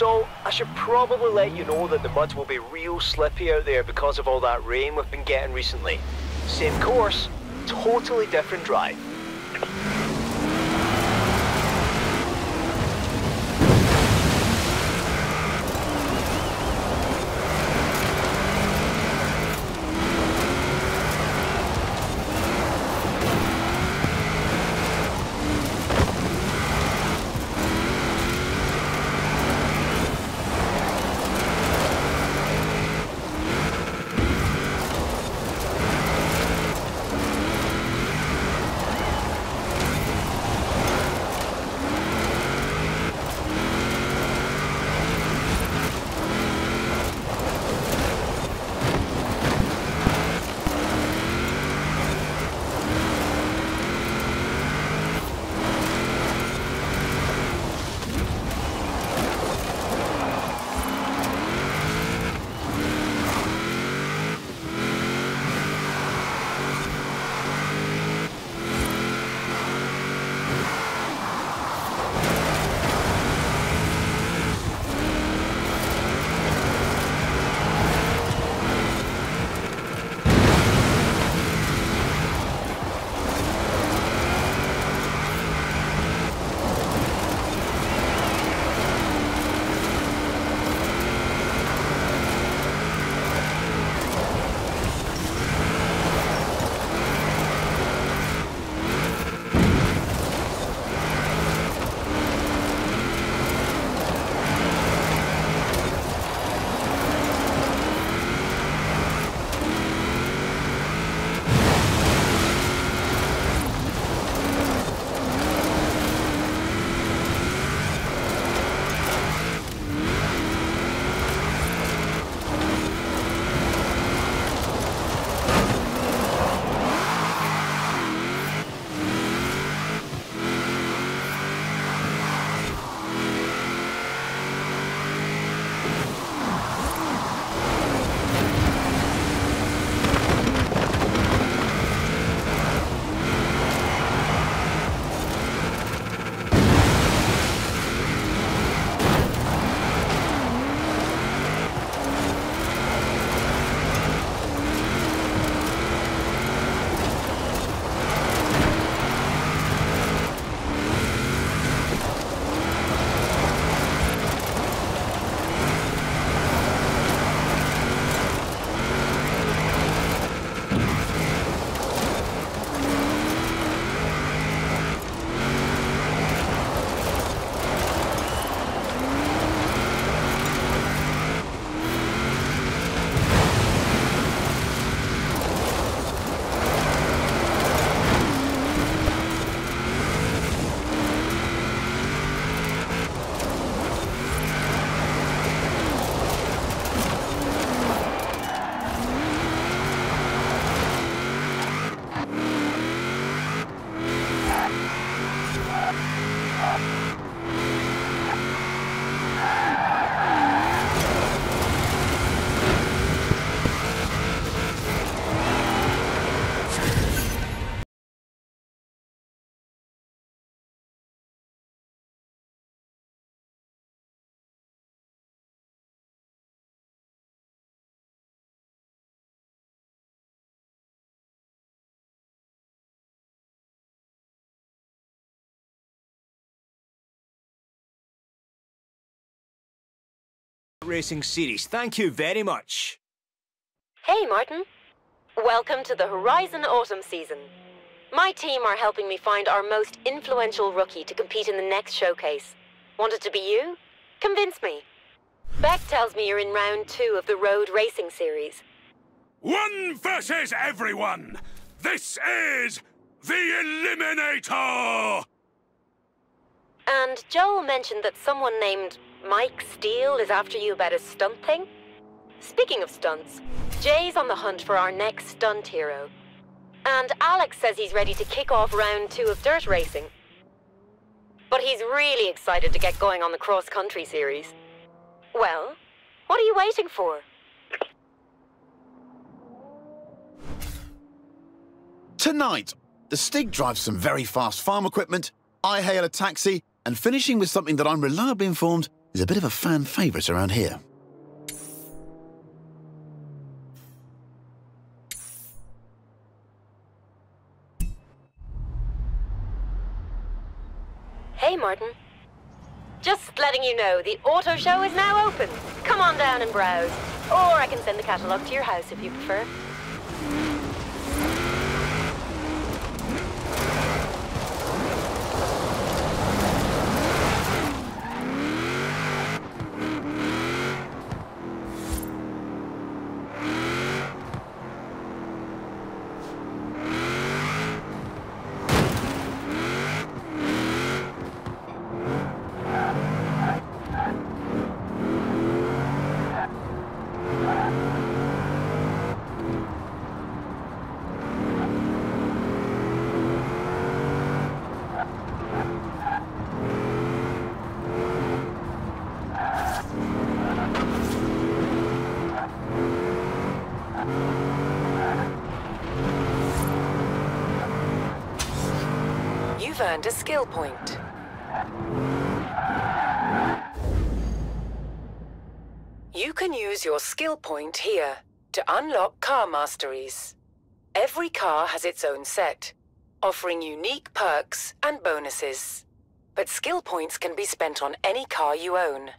So, I should probably let you know that the mud will be real slippy out there because of all that rain we've been getting recently. Same course, totally different drive. Racing series. Thank you very much. Hey, Martin. Welcome to the Horizon Autumn season. My team are helping me find our most influential rookie to compete in the next showcase. Want it to be you? Convince me. Beck tells me you're in round 2 of the Road Racing series. One versus everyone! This is the Eliminator! And Joel mentioned that someone named Mike Steele is after you about a stunt thing? Speaking of stunts, Jay's on the hunt for our next stunt hero. And Alex says he's ready to kick off round 2 of dirt racing. But he's really excited to get going on the cross-country series. Well, what are you waiting for? Tonight, the Stig drives some very fast farm equipment, I hail a taxi, and finishing with something that I'm reliably informed is a bit of a fan favourite around here. Hey, Martin. Just letting you know, the auto show is now open. Come on down and browse. Or I can send the catalogue to your house if you prefer. You've earned a skill point. You can use your skill point here to unlock car masteries. Every car has its own set, offering unique perks and bonuses. But skill points can be spent on any car you own.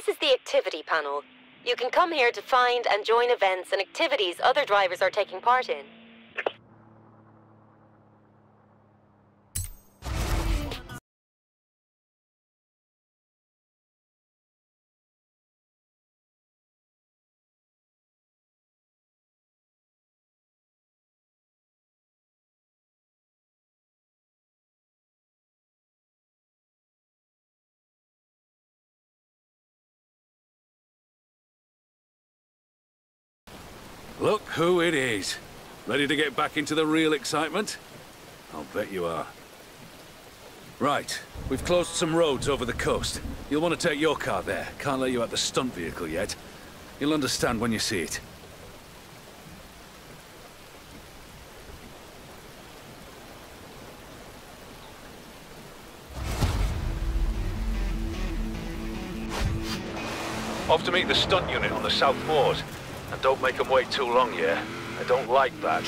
This is the activity panel. You can come here to find and join events and activities other drivers are taking part in. Look who it is. Ready to get back into the real excitement? I'll bet you are. Right, we've closed some roads over the coast. You'll want to take your car there. Can't let you out the stunt vehicle yet. You'll understand when you see it. Off to meet the stunt unit on the South Moors. And don't make them wait too long, yeah? I don't like that.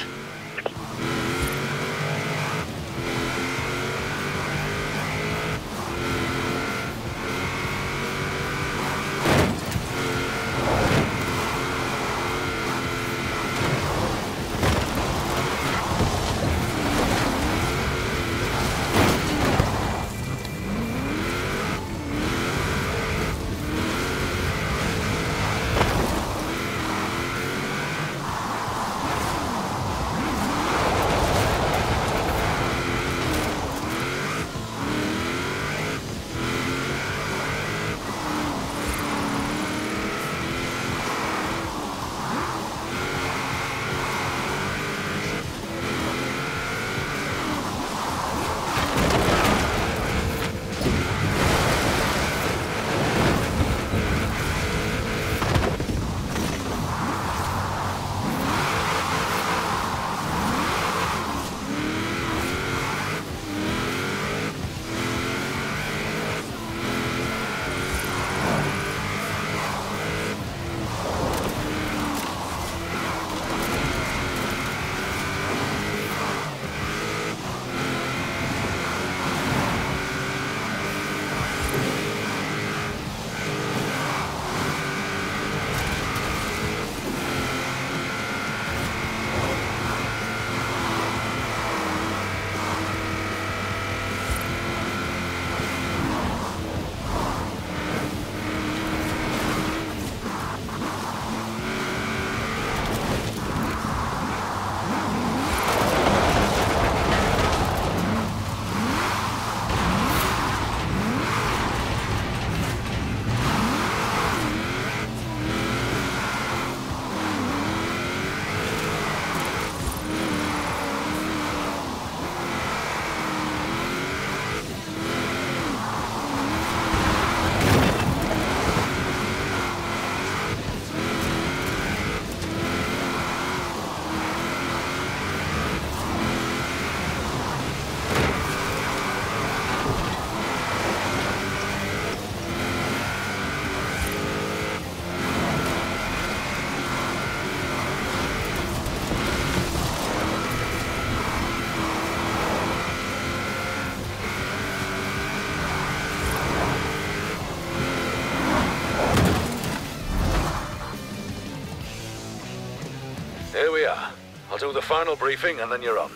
Here we are. I'll do the final briefing and then you're on.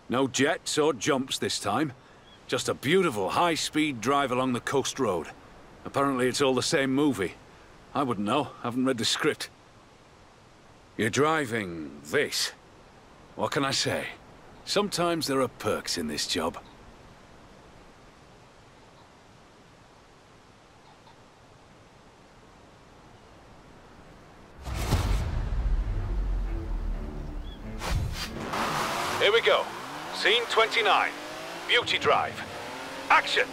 No jets or jumps this time. Just a beautiful high-speed drive along the coast road. Apparently it's all the same movie. I wouldn't know. Haven't read the script. You're driving this. What can I say? Sometimes there are perks in this job. Here we go. Scene 29. Beauty Drive. Action!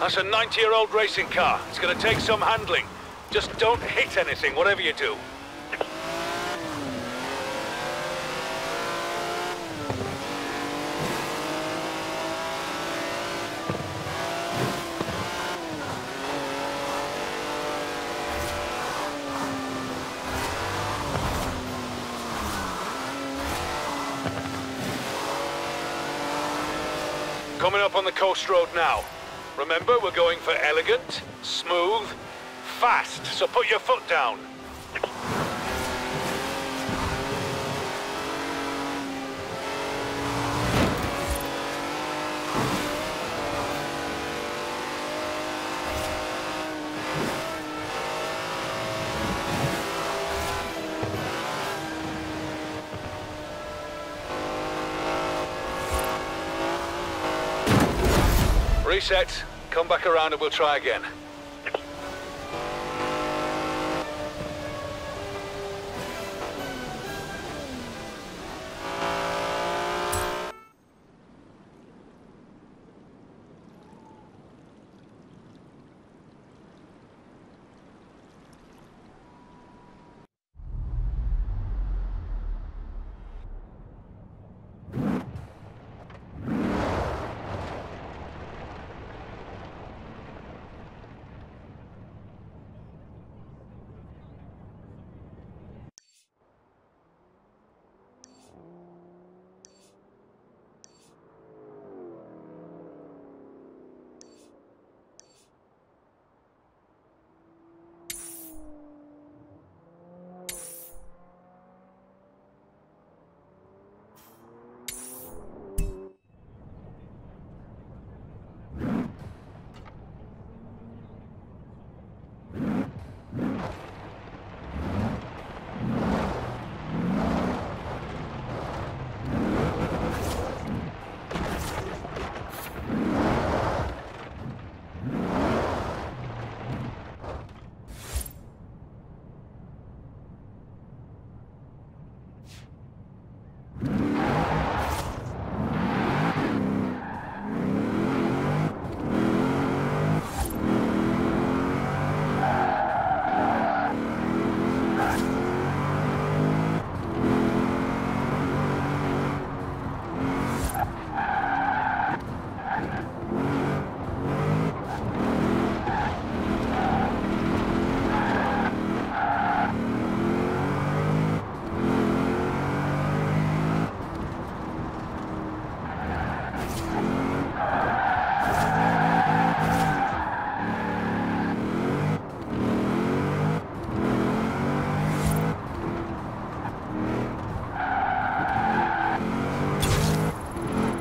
That's a 90-year-old racing car. It's gonna take some handling. Just don't hit anything, whatever you do. Coming up on the coast road now. Remember, we're going for elegant, smooth, fast, so put your foot down. Reset. Come back around and we'll try again.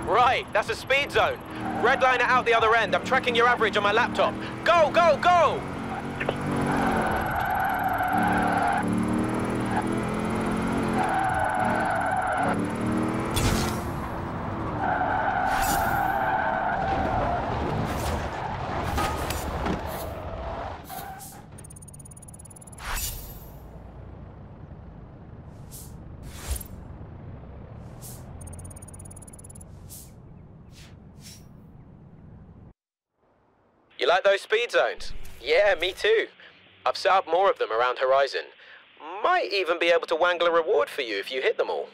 Right, that's a speed zone. Red line it out the other end. I'm tracking your average on my laptop. Go, go, go! You like those speed zones? Yeah, me too. I've set up more of them around Horizon. Might even be able to wangle a reward for you if you hit them all.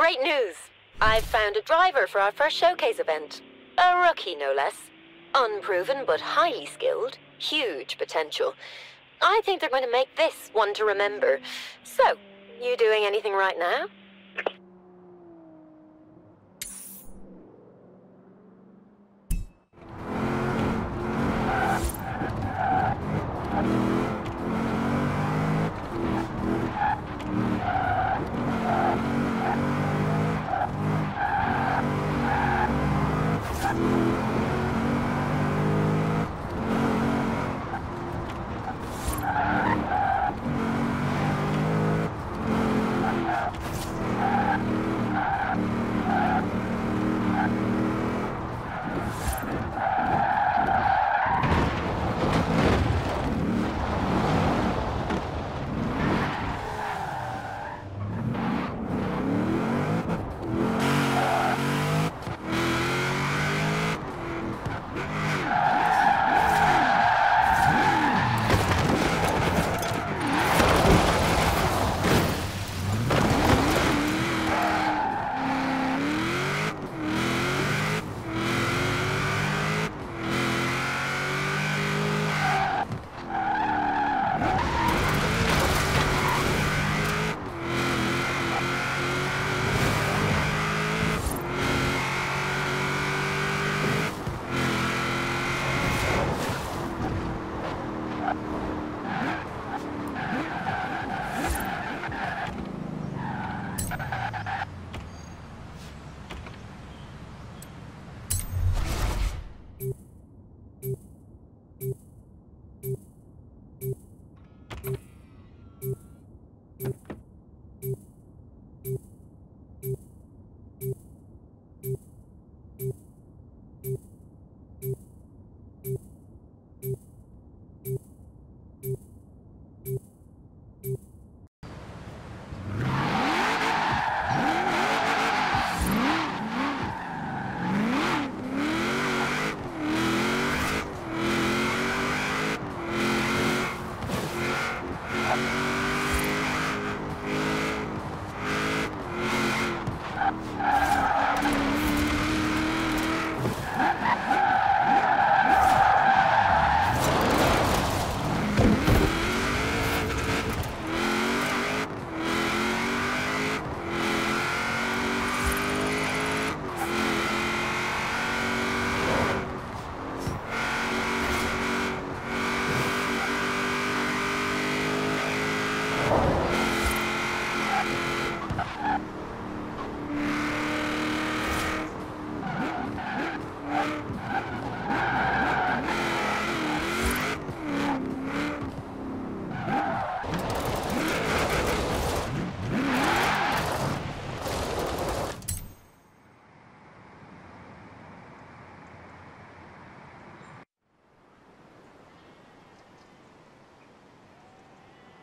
Great news! I've found a driver for our first showcase event. A rookie, no less. Unproven but highly skilled. Huge potential. I think they're going to make this one to remember. So, you doing anything right now?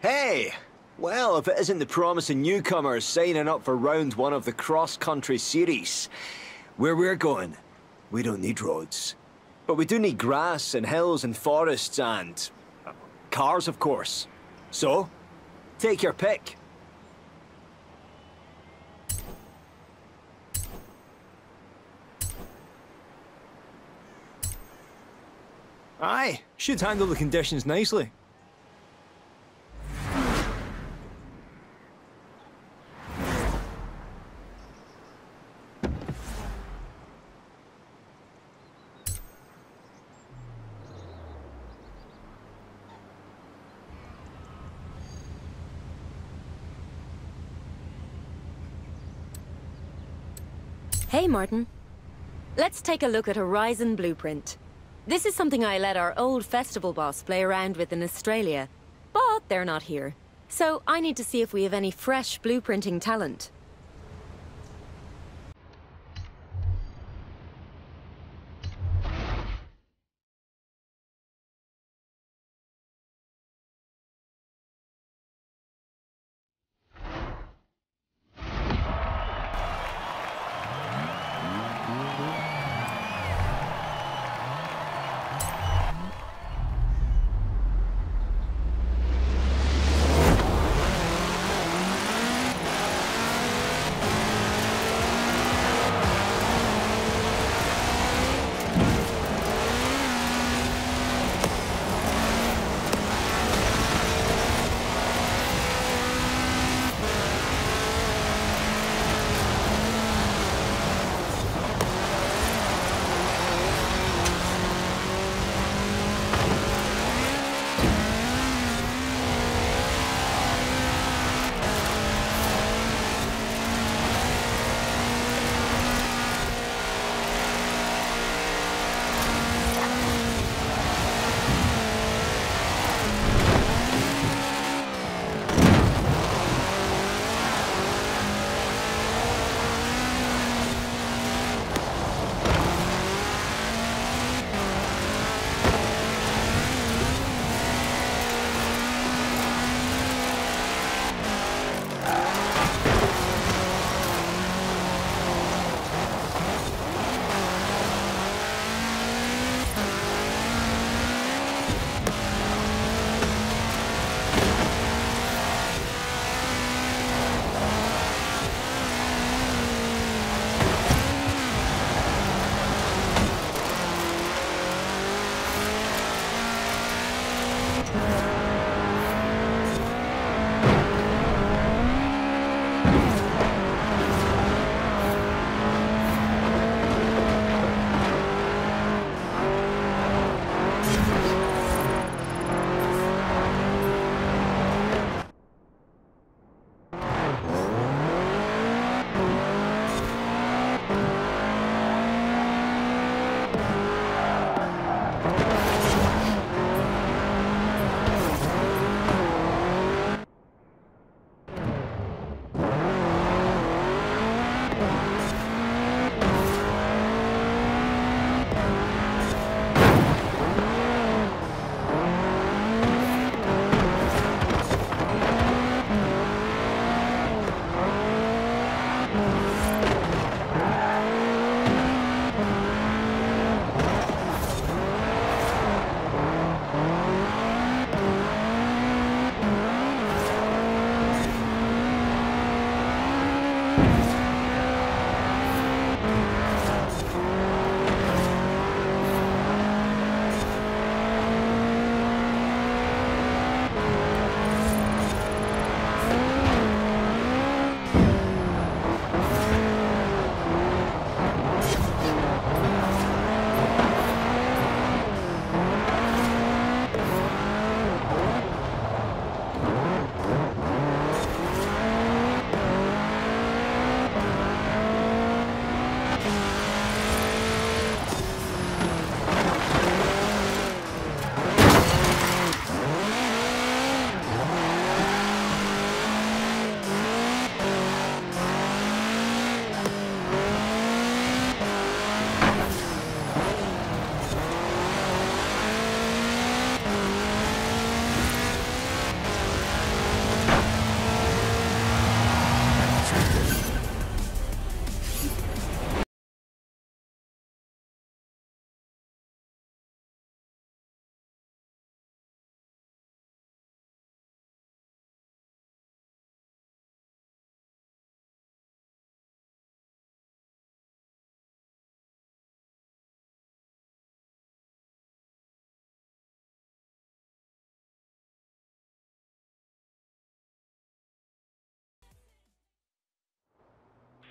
Hey! Well, if it isn't the promising newcomers signing up for round one of the cross-country series. Where we're going, we don't need roads. But we do need grass and hills and forests and... cars, of course. So, take your pick. Aye, should handle the conditions nicely. Hey, Martin. Let's take a look at Horizon Blueprint. This is something I let our old festival boss play around with in Australia, but they're not here. So I need to see if we have any fresh blueprinting talent.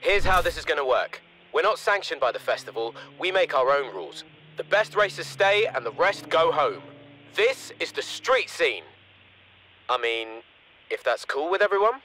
Here's how this is going to work. We're not sanctioned by the festival, we make our own rules. The best racers stay and the rest go home. This is the street scene. I mean, if that's cool with everyone?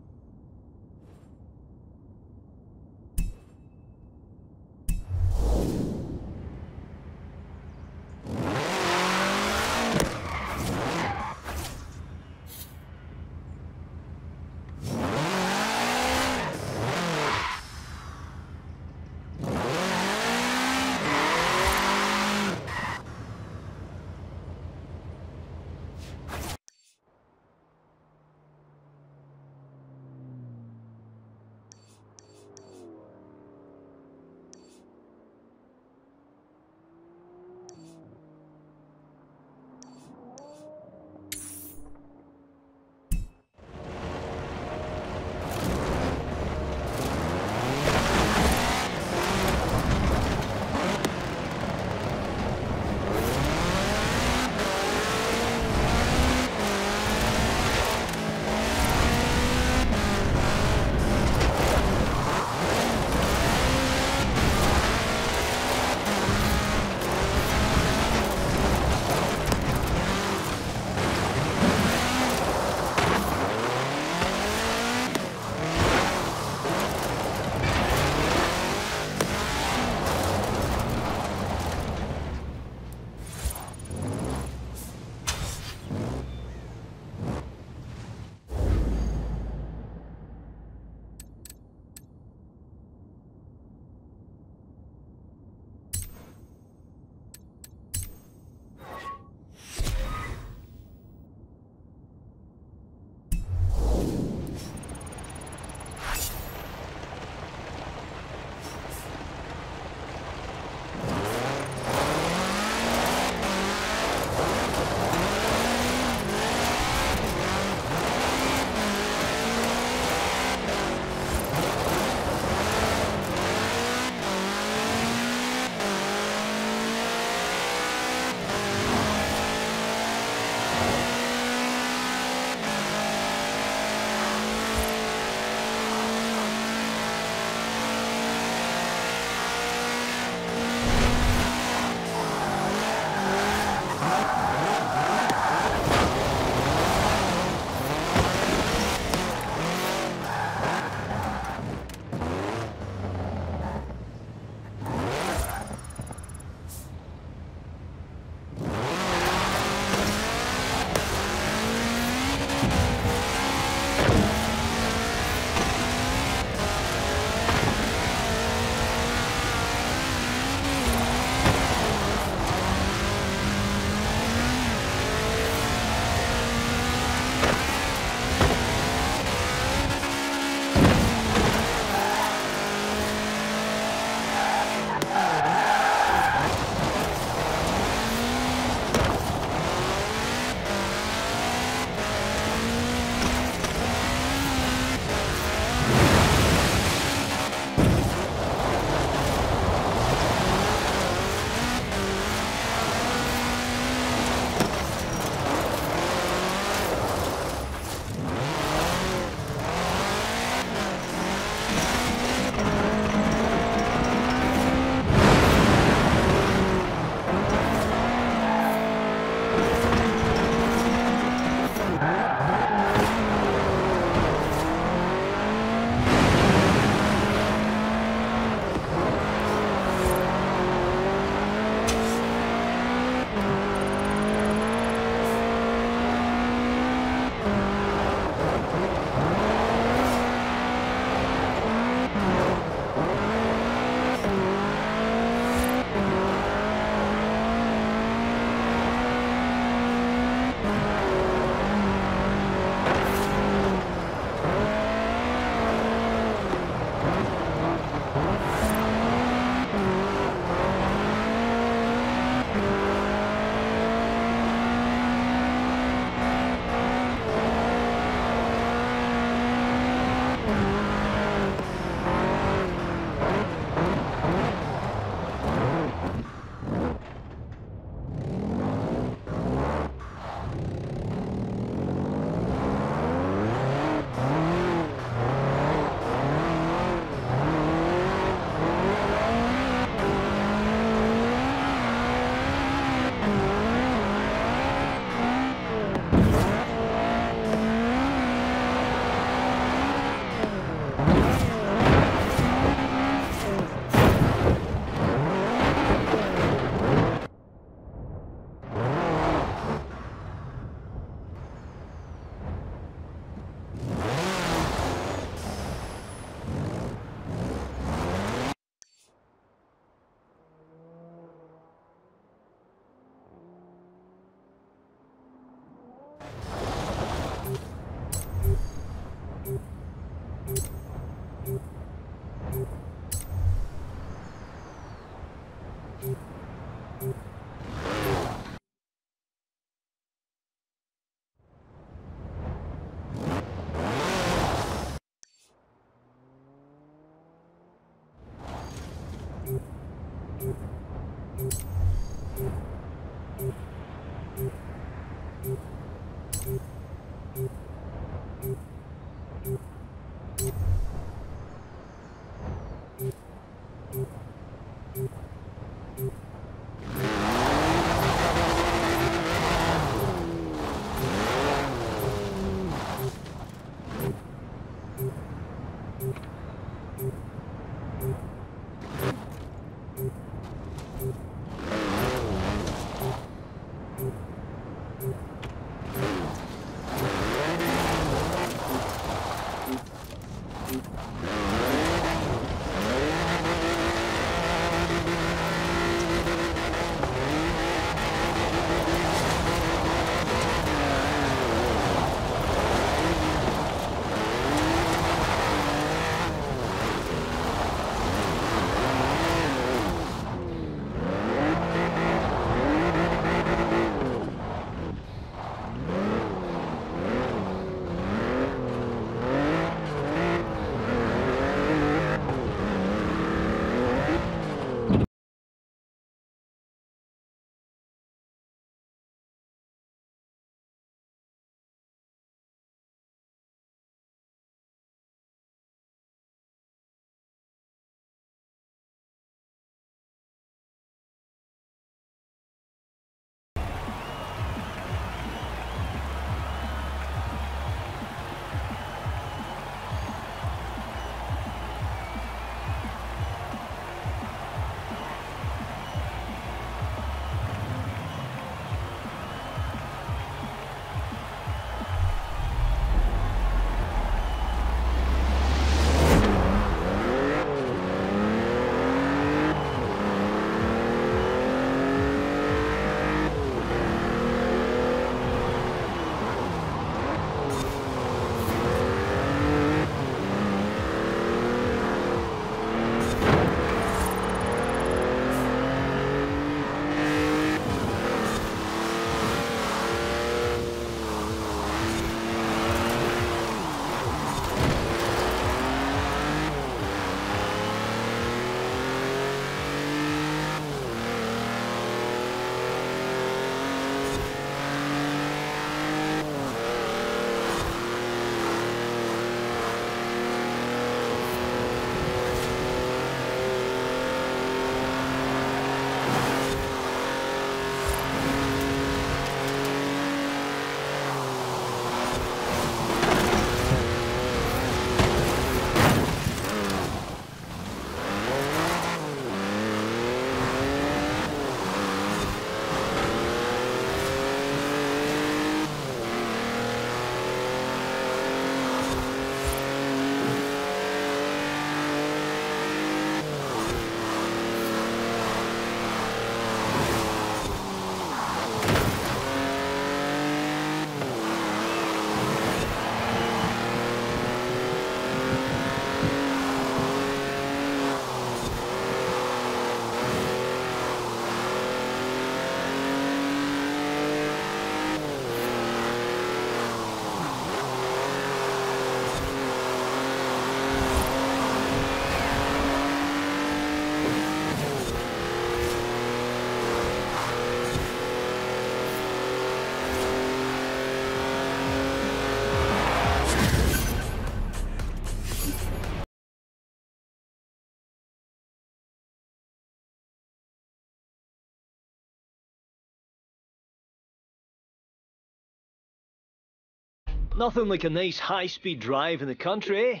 Nothing like a nice high-speed drive in the country, eh?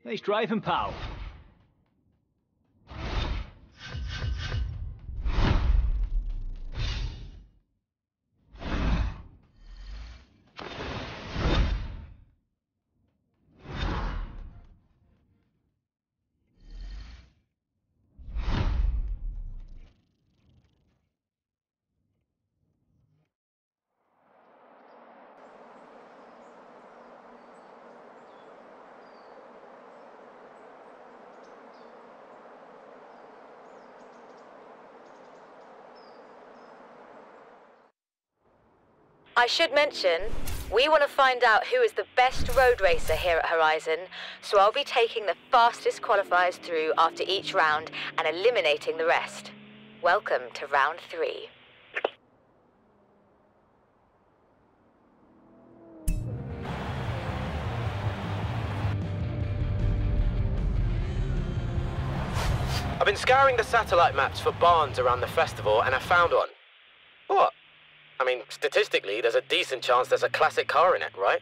Nice driving, pal. I should mention, we want to find out who is the best road racer here at Horizon, so I'll be taking the fastest qualifiers through after each round and eliminating the rest. Welcome to round 3. I've been scouring the satellite maps for barns around the festival and I found one. What? I mean, statistically, there's a decent chance there's a classic car in it, right?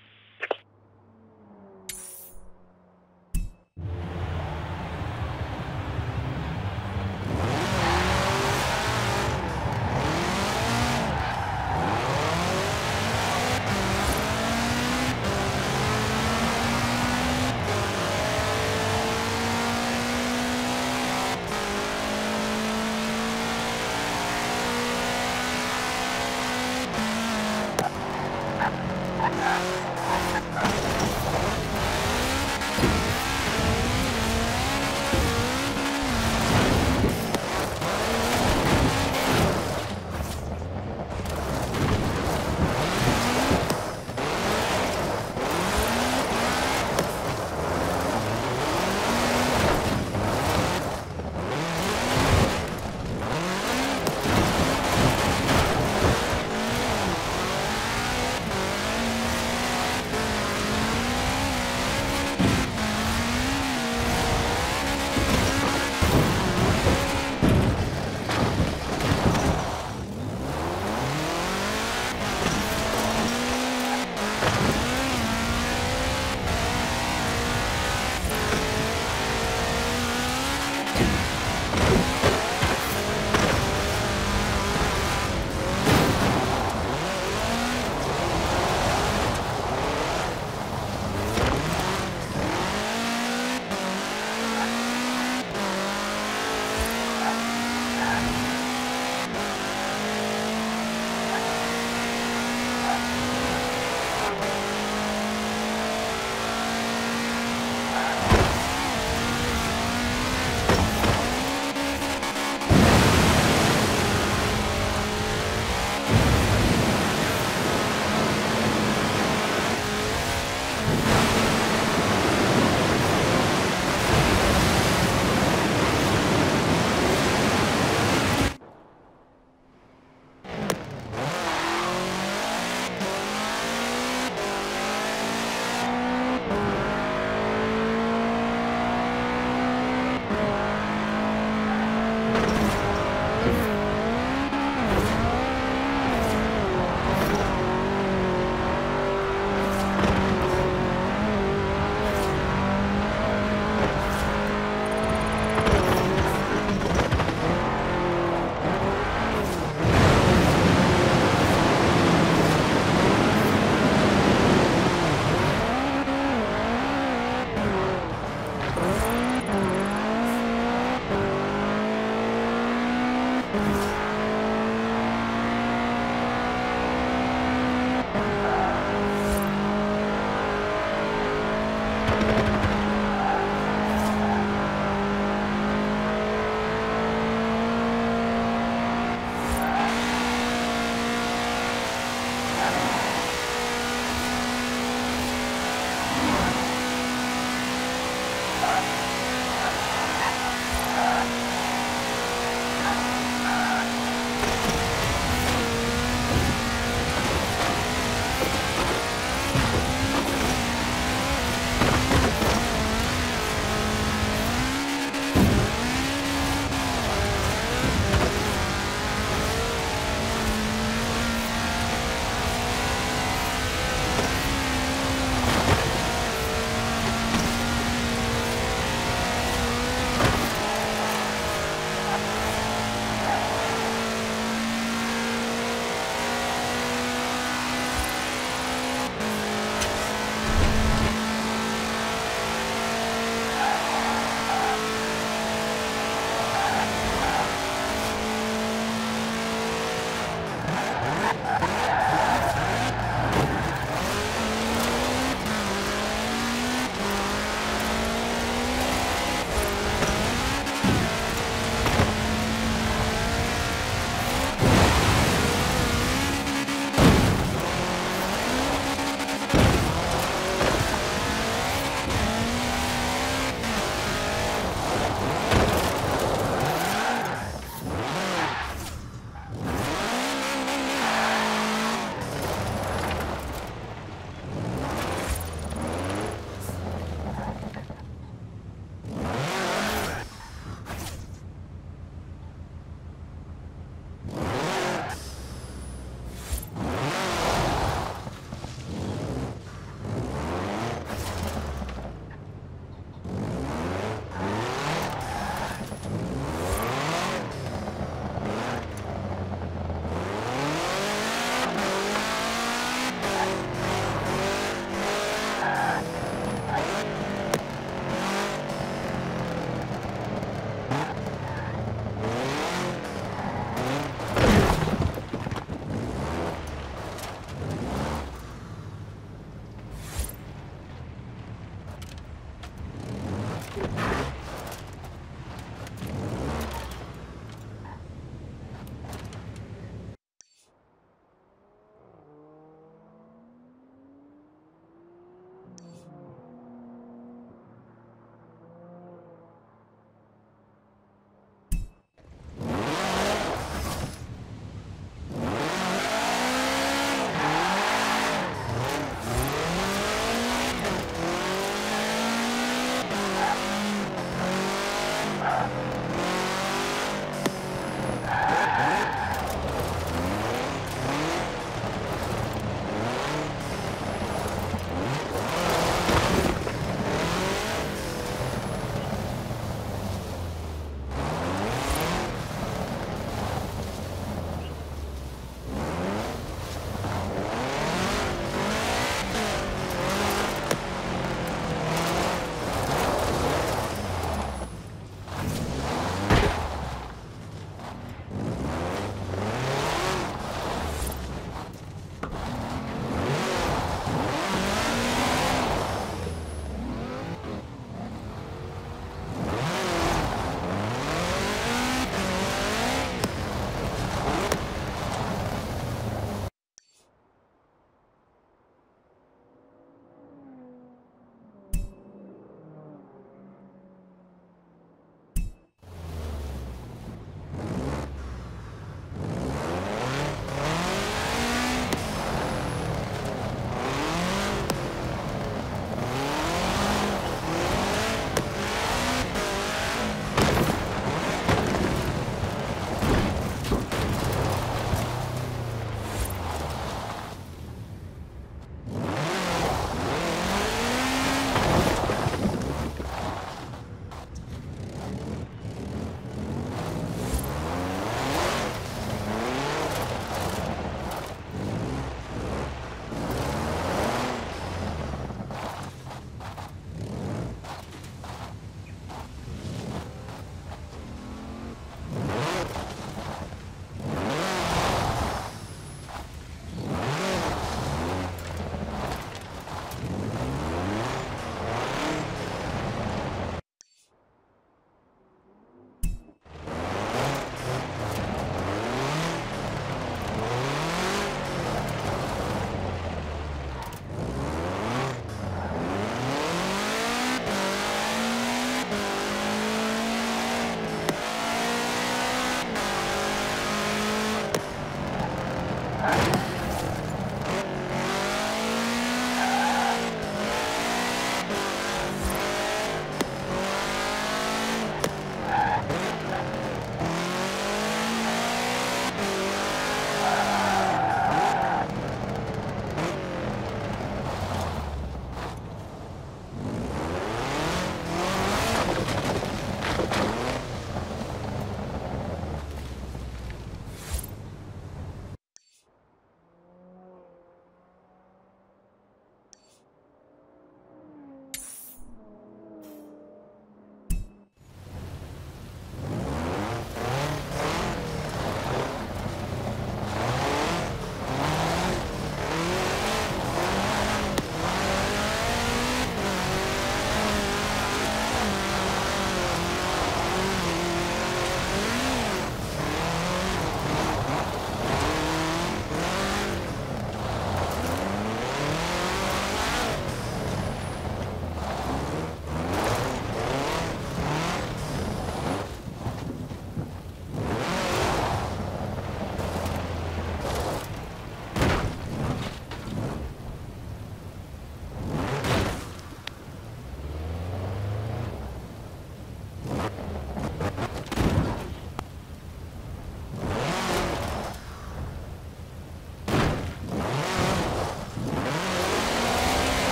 Alpha.